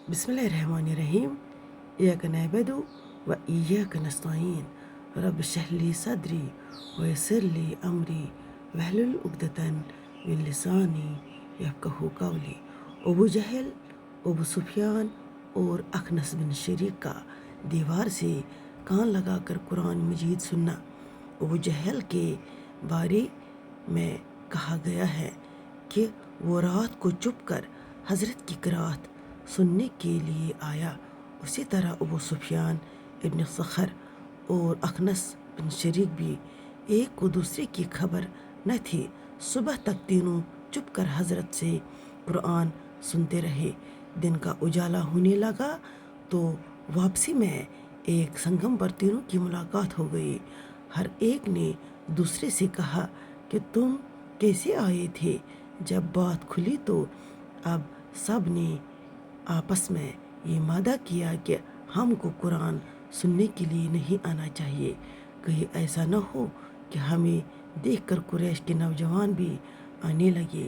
बिस्मिल्लाहिर्रहमानिर्रहीम। इय्याका नअबुदु व इय्याका नस्तईन। रब इश्रह ली सदरी व यस्सिर ली अमरी वहलुल उक़दतन मिन लिसानी यफ़क़हू क़ौली। अबू जहल, अबू सुफियान और अखनस बिन शरीक का दीवार से कान लगाकर कुरान मजीद सुनना। अबू जहल के बारे में कहा गया है कि वो रात को चुप कर हज़रत की क़िराअत सुनने के लिए आया। उसी तरह अबू सुफियान इब्न सखर और अखनस बिन शरीक भी एक को दूसरे की खबर न थी। सुबह तक तीनों चुप कर हज़रत से कुरान सुनते रहे। दिन का उजाला होने लगा तो वापसी में एक संगम पर तीनों की मुलाकात हो गई। हर एक ने दूसरे से कहा कि तुम कैसे आए थे। जब बात खुली तो अब सब ने आपस में ये वादा किया कि हमको कुरान सुनने के लिए नहीं आना चाहिए। कहीं ऐसा न हो कि हमें देखकर कुरैश के नौजवान भी आने लगे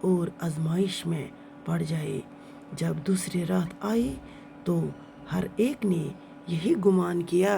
और आजमाइश में पड़ जाए। जब दूसरी रात आई तो हर एक ने यही गुमान किया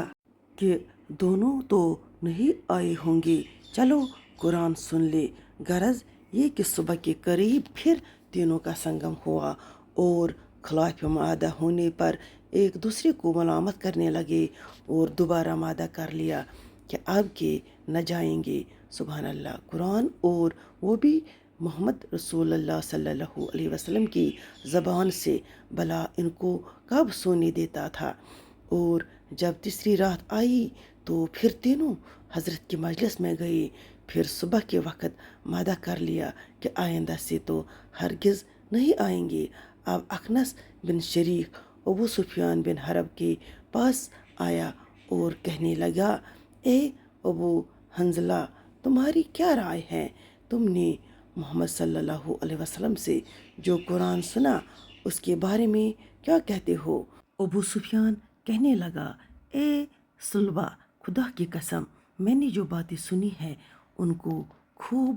कि दोनों तो नहीं आए होंगे, चलो कुरान सुन ले। गरज ये कि सुबह के करीब फिर तीनों का संगम हुआ और खिलाफ मादा होने पर एक दूसरे को मलामत करने लगे और दोबारा मादा कर लिया कि अब के न जाएंगे। सुभान अल्लाह। कुरान और वो भी मोहम्मद रसूलुल्लाह सल्लल्लाहु अलैहि वसल्लम की ज़बान से, भला इनको कब सोने देता था। और जब तीसरी रात आई तो फिर तीनों हज़रत की मजलिस में गए। फिर सुबह के वक़्त मादा कर लिया कि आइंदा से तो हरगिज़ नहीं आएंगे। अब अखनस बिन शरीक अबू सुफियान बिन हरब के पास आया और कहने लगा, ए अबू हंज़ला, तुम्हारी क्या राय है? तुमने मोहम्मद सल्लल्लाहु अलैहि वसल्लम से जो कुरान सुना उसके बारे में क्या कहते हो? अबू सुफियान कहने लगा, ए सुलबा, खुदा की कसम, मैंने जो बातें सुनी है उनको खूब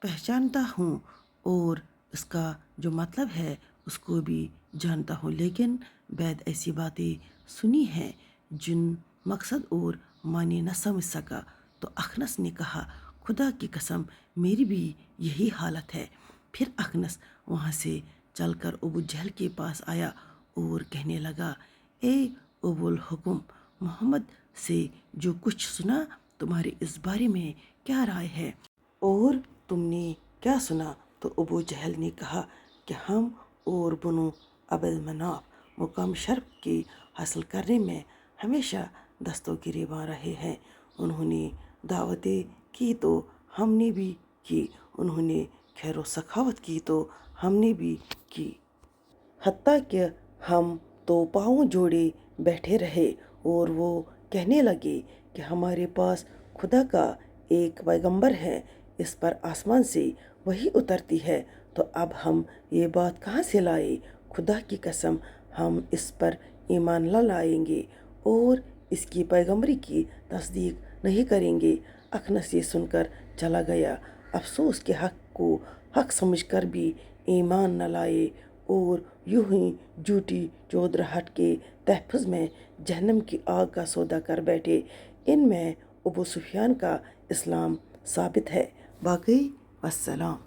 पहचानता हूँ और इसका जो मतलब है उसको भी जानता हूँ, लेकिन बैद ऐसी बातें सुनी हैं जिन मकसद और माने न समझ सका। तो अखनस ने कहा, खुदा की कसम, मेरी भी यही हालत है। फिर अखनस वहाँ से चलकर अबू जहल के पास आया और कहने लगा, ए अबुल हुक्म, मोहम्मद से जो कुछ सुना तुम्हारे इस बारे में क्या राय है और तुमने क्या सुना? तो अबू जहल ने कहा कि हम और बनु अब्द मनाफ मुकाम शर्फ के हासिल करने में हमेशा दस्तों गिरेबान रहे हैं। उन्होंने दावतें की तो हमने भी की, उन्होंने खैर सखावत की तो हमने भी की, हत्ता कि हम तो पाँव जोड़े बैठे रहे और वो कहने लगे कि हमारे पास खुदा का एक पैगंबर है, इस पर आसमान से वही उतरती है। तो अब हम ये बात कहाँ से लाए? खुदा की कसम, हम इस पर ईमान न लाएंगे और इसकी पैगंबरी की तस्दीक नहीं करेंगे। अखनस ये सुनकर चला गया। अफसोस के हक को हक समझकर भी ईमान न लाए और यूं ही झूठी चौधराहट के तहफ़्फ़ुज़ में जहन्नम की आग का सौदा कर बैठे। इनमें अबू सुफियान का इस्लाम साबित है। बाकी वस्सलाम।